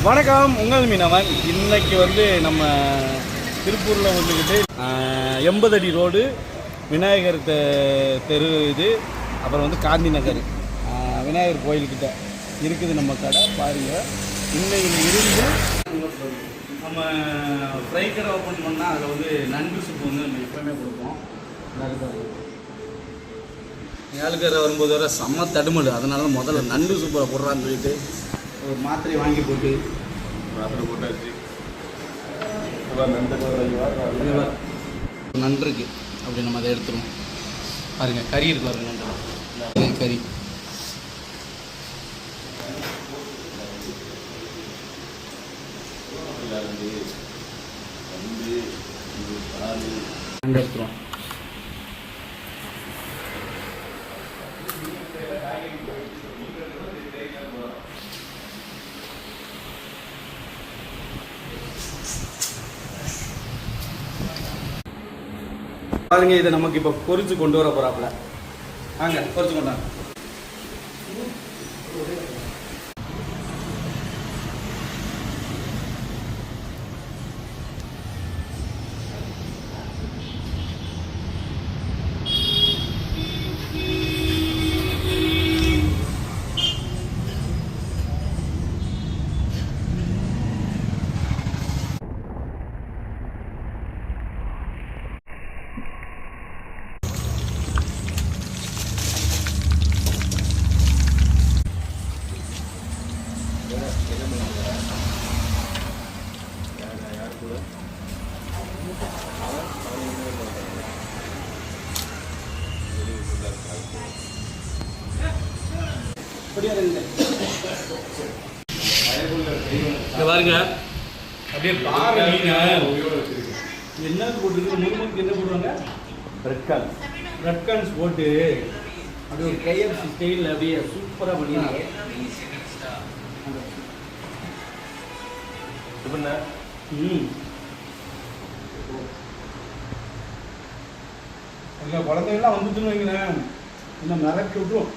வணக்கம், உங்கள் மீனவன். இன்னைக்கு வந்து நம்ம திருப்பூரில் வந்துக்கிட்டு 80 அடி ரோடு, விநாயகர் தெரு இது, அப்புறம் வந்து காந்தி நகர் விநாயகர் கோயில்கிட்ட இருக்குது நம்ம கடை. பாருங்கள், இன்னைக்கு இருந்து நம்ம ஃப்ரை கடை ஓப்பன் பண்ணால் அதில் வந்து நண்டு சூப்பு வந்து நம்ம எப்போவுமே கொடுப்போம். ஏழுக்கரை வரும்போது வர செம்ம தடுமடு, அதனால தான் முதல்ல நண்டு சூப்பரை போடுறான்னு சொல்லிட்டு ஒரு மாத்திரை வாங்கி போட்டு போட்டாச்சு. நண்டு இருக்கு, அப்படி நம்ம அதை எடுத்துருவோம். பாருங்க, கறி இருக்கு பாருங்க, நண்டு கறி. நண்டு எடுத்துருவோம். பாருங்க, இதை நமக்கு இப்போ பொரிச்சு கொண்டு வர போறாப்புல. வாங்க, பொரிச்சு கொண்டாங்க. பாருங்க, அப்படியே பாரு மீன் என்ன போட்டுருக்கு. முருமுக்கு என்ன போடுவாங்க? பிரெட் கார்ன்ஸ் போட்டு அப்படியே ஒரு KFC ஸ்டைலில் அப்படியே சூப்பராக பண்ணிடுறாங்க. இல்லை, குழந்தைகள்லாம் வந்துட்டுன்னு வைங்களேன், இன்னும் மிரட்டி விட்டுரும்.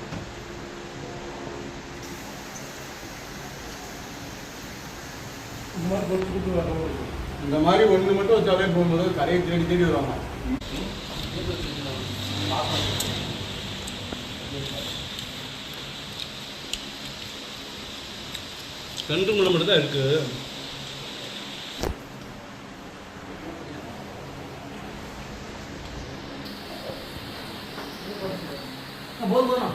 இந்த மாதிரி ஒன்று மட்டும் வச்சாலே போகும்போது கரையை தேடி தேடி வருவாங்க. கண்டு முளை மட்டும் தான் இருக்கு. போதும்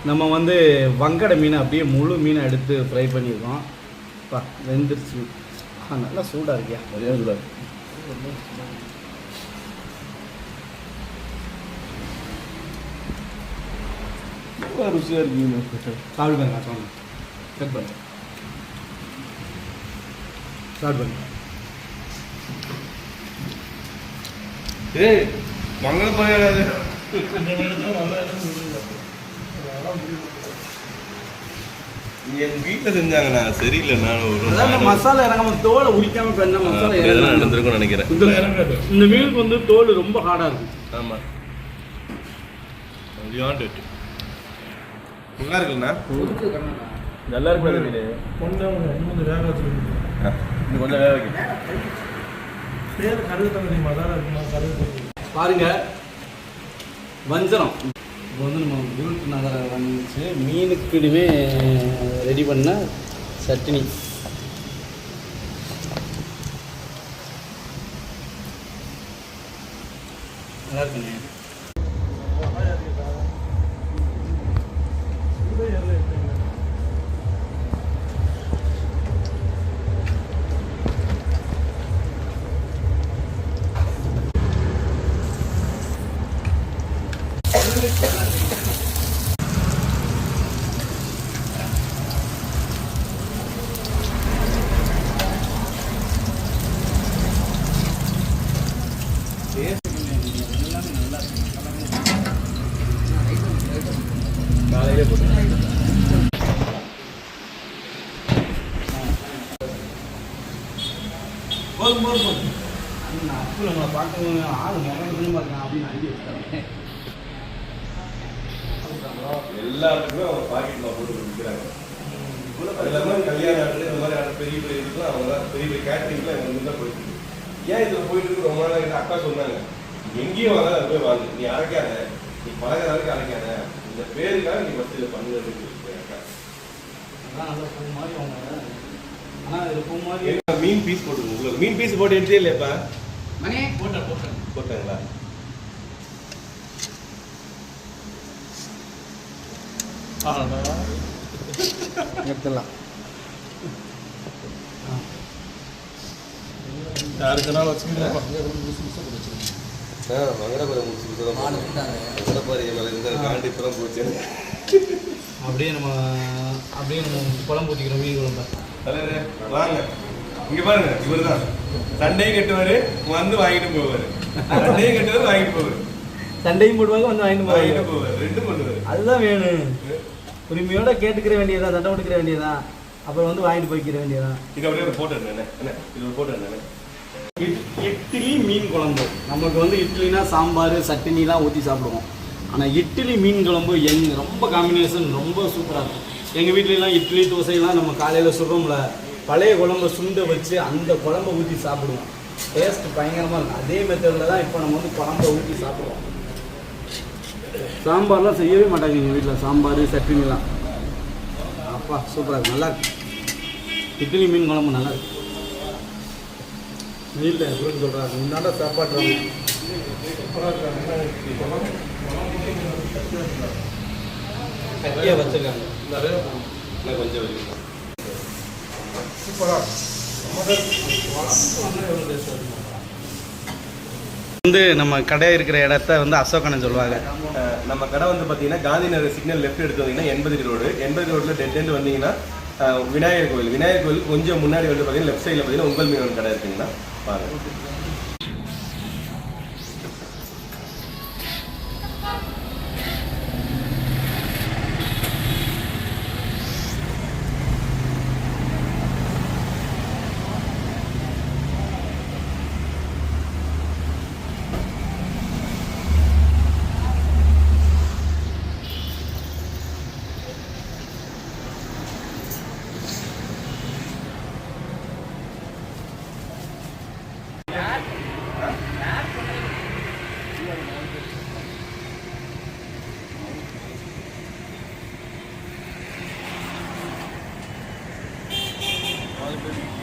நம்ம வந்து வங்கடை மீனை அப்படியே முழு மீனை எடுத்து ஃப்ரை பண்ணியிருக்கோம். வெந்துருச்சு. நல்லா சூடாக இருக்கியா? நிறையா சூடாக இருக்கு. ருசியாக இருக்கு. சாப்பிட்டு பாருங்க, செக் பண்ணு, ஸ்டார்ட் பண்ணு. ஏய், மங்கள போயாது. என் வீட்டில் செஞ்சாங்கண்ணா, சரியில்லை. நான் மசாலா இறங்காம தோலை உரிக்காம பண்ண மசாலா நடந்திருக்கும்னு நினைக்கிறேன். இந்த மீனுக்கு வந்து தோல் ரொம்ப ஹார்டாக இருக்கும். ஆமாம், நல்லா இருக்குண்ணா, நல்லா இருக்கு. கொஞ்சம் வேக வச்சு கொஞ்சம் வேக வைக்க பாருங்க. வஞ்சரம் இப்போ வந்து நம்ம விழுப்பு நகரம் வந்துச்சு. மீனுக்குமே ரெடி பண்ண சட்னி. நல்லா இருக்குண்ணே. குழம்பு அப்போ நம்மளை பார்க்க ஆள் முகத்துன்னு பார்க்கலாம் அப்படின்னு அழுகி வச்சுட்டாங்க. எல்லாத்துக்குமே அவங்க பாக்கெட்டில் போட்டு கொடுக்குறாங்க. அது இல்லாமல் கல்யாண ஆர்டர் இந்த மாதிரி ஆர்டர் பெரிய பெரிய இதுக்கும் அவங்க தான் பெரிய பெரிய கேட்டரிங்லாம் இவங்க தான் போயிட்டு இருக்கு. ஏன் இதில் போயிட்டு இருக்கு ரொம்ப நாள் எங்கள் அக்கா சொன்னாங்க, எங்கேயும் வாங்க அதை போய் வாங்க, நீ அரைக்காத, நீ பழகிற வரைக்கும் அரைக்காத, இந்த பேருக்காக நீ ஃபஸ்ட் இதை பண்ணுறதுக்கு அக்கா. அதான் நல்லா பூ மாதிரி அவங்க. ஆனால் இதில் பூ மாதிரி மீன் பீஸ் போட்டு உங்களுக்கு மீன் பீஸ் போட்டு எடுத்தே இல்லையாப்பா? மணி போட்டாங்களா? எடுத்துடலாம். யாருக்குனாலும் வச்சுக்கலாம். மங்கடபுரம் முடிச்சு மங்கடபாரி காண்டி இப்பதான் போச்சு. அப்படியே நம்ம குழம்பு ஊற்றிக்கிறோம் மீன் குழம்பு. தலைவரே வாங்க இங்க பாருங்க, இவர் தான் சண்டையும் கட்டுவாரு வந்து வாங்கிட்டு போவாரு, சண்டையும் கட்டுவாரு வாங்கிட்டு போவாரு, சண்டையும் போடுவாங்க வந்து வாங்கிட்டு போவாரு, ரெண்டும் பண்ணுவாரு. அதுதான் வேணும். உரிமையோட கேட்டுக்கிற வேண்டியதான், சண்டை கொடுக்கிற வேண்டியதான், அப்புறம் வந்து வாங்கிட்டு போய்க்கிற வேண்டியதான். இது அப்படியே ஒரு போட்டோ என்ன இது ஒரு போட்டோ என்ன இட்லி மீன் குழம்பு. நமக்கு வந்து இட்லினா சாம்பார் சட்னிலாம் ஊற்றி சாப்பிடுவோம். ஆனால் இட்லி மீன் குழம்பு ரொம்ப காம்பினேஷன் ரொம்ப சூப்பராக இருக்கும். எங்கள் வீட்லலாம் இட்லி தோசையெல்லாம் நம்ம காலையில் சுடுறோம்ல, பழைய குழம்பு சுண்டை வச்சு அந்த குழம்பை ஊற்றி சாப்பிடுவோம். டேஸ்ட் பயங்கரமாக இருக்கும். அதே மெத்தடில் தான் இப்போ நம்ம வந்து குழம்பை ஊற்றி சாப்பிடுவோம். சாம்பார்லாம் செய்யவே மாட்டாங்க எங்கள் வீட்டில், சாம்பார் சட்னிலாம். அப்பா சூப்பராக இருக்கும், நல்லா இருக்கு. இட்லி மீன் குழம்பு நல்லா இருக்கு. வீட்டில் எப்படின்னு சொல்கிறாங்க, முன்னாடி சாப்பாடுறாங்க கட்டியாக வச்சுருக்காங்க. கொஞ்சம் வந்து நம்ம கடை இருக்கிற இடத்த வந்து அசோகன்னு சொல்லுவாங்க. நம்ம கடை வந்து பார்த்தீங்கன்னா காந்தி நகர் சிக்னல் லெஃப்ட் எடுத்து வந்தீங்கன்னா 80 ரோடு, 80 ரோட்டில் டெட் எண்ட் வந்தீங்கன்னா விநாயகர் கோவில் கொஞ்சம் முன்னாடி வந்து பார்த்தீங்கன்னா லெஃப்ட் சைடில் பார்த்தீங்கன்னா உங்கள் மீன் கடை இருக்குங்கன்னா பாருங்கள்.